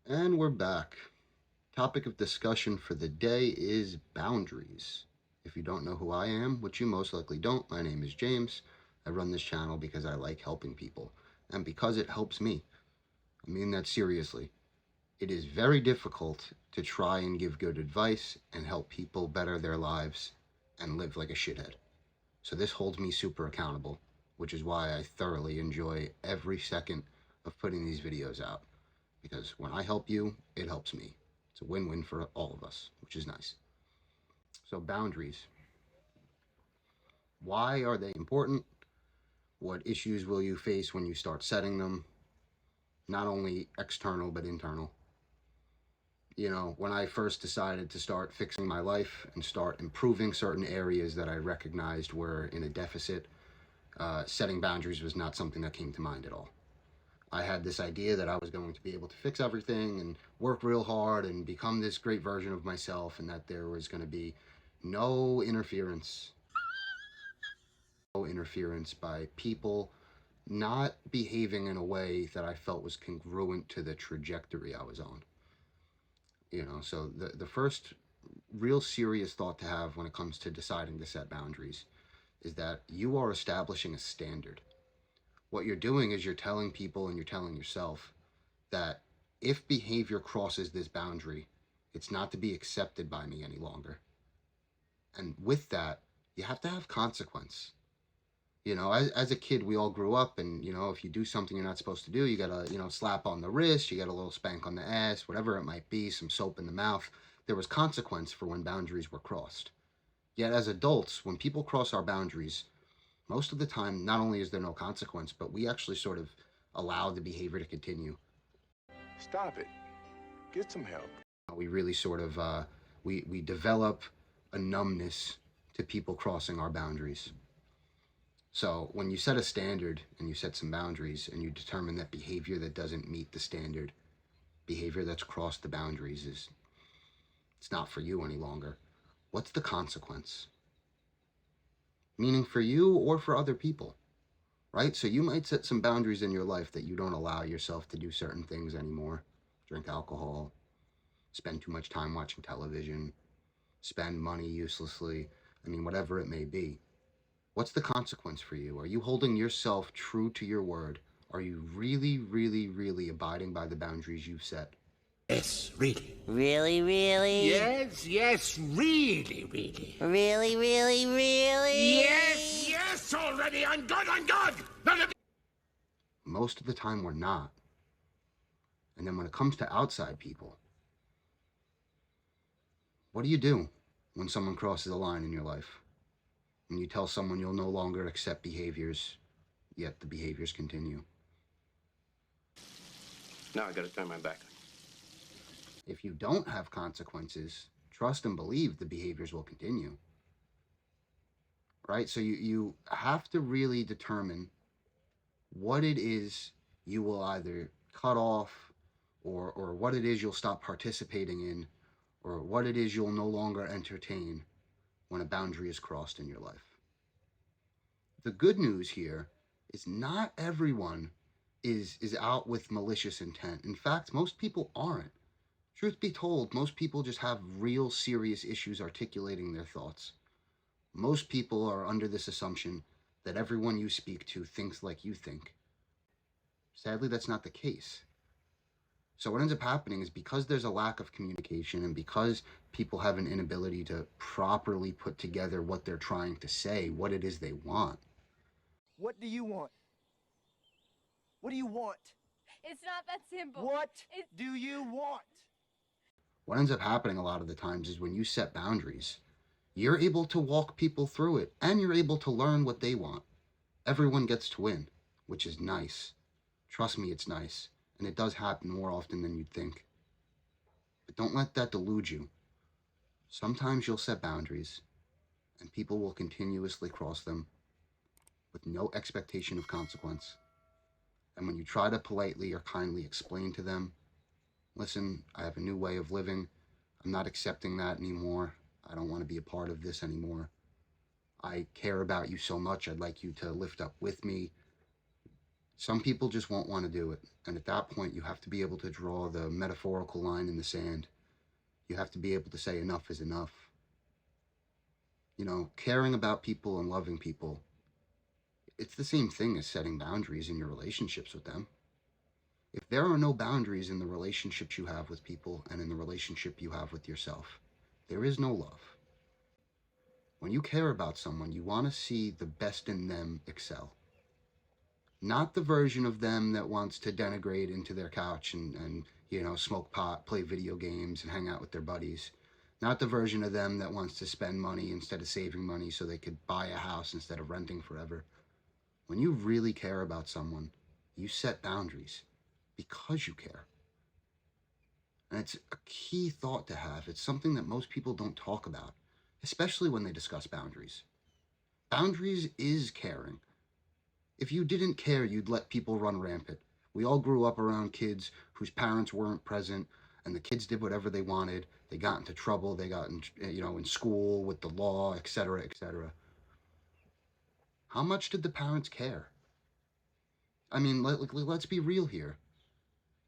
And we're back. Topic of discussion for the day is boundaries. If you don't know who I am, which you most likely don't, my name is James. I run this channel because I like helping people and because it helps me. I mean that seriously. It is very difficult to try and give good advice and help people better their lives and live like a shithead. So this holds me super accountable, which is why I thoroughly enjoy every second of putting these videos out. Because when I help you, it helps me. It's a win-win for all of us, which is nice. So boundaries. Why are they important? What issues will you face when you start setting them? Not only external, but internal. You know, when I first decided to start fixing my life and start improving certain areas that I recognized were in a deficit, setting boundaries was not something that came to mind at all. I had this idea that I was going to be able to fix everything and work real hard and become this great version of myself, and that there was going to be no interference by people not behaving in a way that I felt was congruent to the trajectory I was on. You know, so the first real serious thought to have when it comes to deciding to set boundaries is that you are establishing a standard. What you're doing is you're telling people and you're telling yourself that if behavior crosses this boundary, it's not to be accepted by me any longer. And with that, you have to have consequence. You know, as a kid, we all grew up, and, you know, if you do something you're not supposed to do, you got a, you know, slap on the wrist, you got a little spank on the ass, whatever it might be, some soap in the mouth. There was consequence for when boundaries were crossed. Yet as adults, when people cross our boundaries, most of the time, not only is there no consequence, but we actually sort of allow the behavior to continue. Stop it. Get some help. We really sort of, we develop a numbness to people crossing our boundaries. So when you set a standard and you set some boundaries and you determine that behavior that doesn't meet the standard, behavior that's crossed the boundaries, it's not for you any longer. What's the consequence? Meaning for you or for other people, right? So you might set some boundaries in your life that you don't allow yourself to do certain things anymore. Drink alcohol, spend too much time watching television, spend money uselessly. I mean, whatever it may be. What's the consequence for you? Are you holding yourself true to your word? Are you really, really, really abiding by the boundaries you've set? Yes, really. Really, really? Yes, really, really. Really, really, really? Yes, already, I'm good! Most of the time we're not. And then when it comes to outside people, what do you do when someone crosses a line in your life? When you tell someone you'll no longer accept behaviors, yet the behaviors continue. Now I gotta turn my back. If you don't have consequences, trust and believe the behaviors will continue. Right? So you have to really determine what it is you will either cut off, or what it is you'll stop participating in, or what it is you'll no longer entertain when a boundary is crossed in your life. The good news here is not everyone is out with malicious intent. In fact, most people aren't. Truth be told, most people just have real serious issues articulating their thoughts. Most people are under this assumption that everyone you speak to thinks like you think. Sadly, that's not the case. So what ends up happening is, because there's a lack of communication and because people have an inability to properly put together what they're trying to say, what it is they want. What do you want? What do you want? It's not that simple. What do you want? What ends up happening a lot of the times is when you set boundaries, you're able to walk people through it and you're able to learn what they want. Everyone gets to win, which is nice. Trust me, it's nice. And it does happen more often than you'd think. But don't let that delude you. Sometimes you'll set boundaries, and people will continuously cross them with no expectation of consequence. And when you try to politely or kindly explain to them, listen, I have a new way of living. I'm not accepting that anymore. I don't want to be a part of this anymore. I care about you so much. I'd like you to lift up with me. Some people just won't want to do it. And at that point, you have to be able to draw the metaphorical line in the sand. You have to be able to say enough is enough. You know, caring about people and loving people, it's the same thing as setting boundaries in your relationships with them. If there are no boundaries in the relationships you have with people and in the relationship you have with yourself, there is no love. When you care about someone, you want to see the best in them excel. Not the version of them that wants to denigrate into their couch and smoke pot, play video games, and hang out with their buddies. Not the version of them that wants to spend money instead of saving money so they could buy a house instead of renting forever. When you really care about someone, you set boundaries because you care. And it's a key thought to have. It's something that most people don't talk about, especially when they discuss boundaries. Boundaries is caring. If you didn't care, you'd let people run rampant. We all grew up around kids whose parents weren't present, and the kids did whatever they wanted. They got into trouble. They got in school with the law, etc., etc. How much did the parents care? I mean, let's be real here.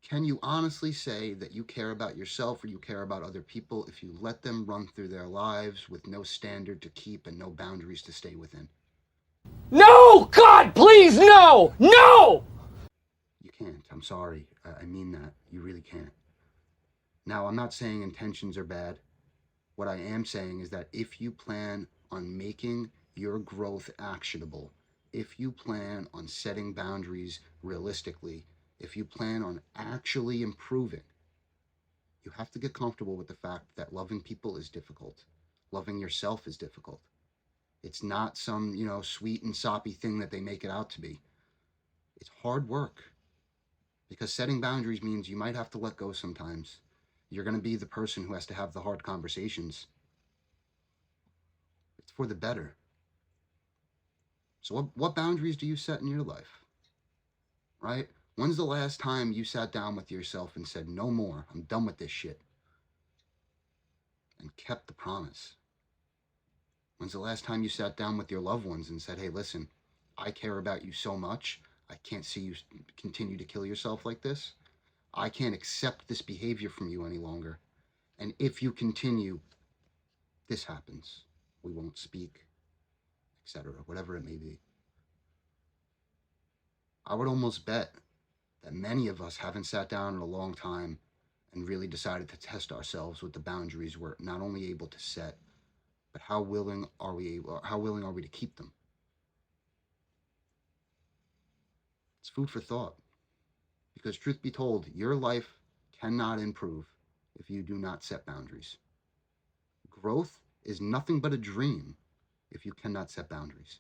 Can you honestly say that you care about yourself or you care about other people if you let them run through their lives with no standard to keep and no boundaries to stay within? No! God, please, no! No! You can't. I'm sorry. I mean that. You really can't. Now, I'm not saying intentions are bad. What I am saying is that if you plan on making your growth actionable, if you plan on setting boundaries realistically, if you plan on actually improving, you have to get comfortable with the fact that loving people is difficult. Loving yourself is difficult. It's not some, sweet and soppy thing that they make it out to be. It's hard work. Because setting boundaries means you might have to let go sometimes. You're going to be the person who has to have the hard conversations. It's for the better. So what boundaries do you set in your life? Right? When's the last time you sat down with yourself and said, no more, I'm done with this shit? And kept the promise? When's the last time you sat down with your loved ones and said, hey, listen, I care about you so much, I can't see you continue to kill yourself like this. I can't accept this behavior from you any longer. And if you continue, this happens. We won't speak, etc., whatever it may be. I would almost bet that many of us haven't sat down in a long time and really decided to test ourselves with the boundaries we're not only able to set, but how willing are we to keep them? It's food for thought. Because truth be told, your life cannot improve if you do not set boundaries. Growth is nothing but a dream if you cannot set boundaries.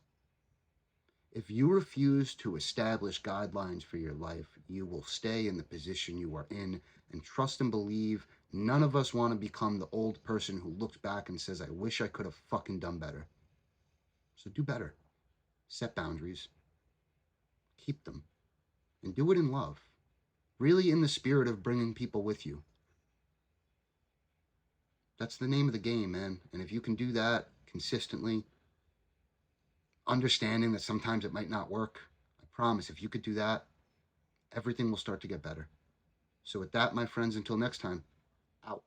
If you refuse to establish guidelines for your life, you will stay in the position you are in, and trust and believe none of us want to become the old person who looks back and says, I wish I could have fucking done better. So do better. Set boundaries. Keep them. And do it in love. Really in the spirit of bringing people with you. That's the name of the game, man. And if you can do that consistently, understanding that sometimes it might not work, I promise if you could do that, everything will start to get better. So with that, my friends, until next time, out.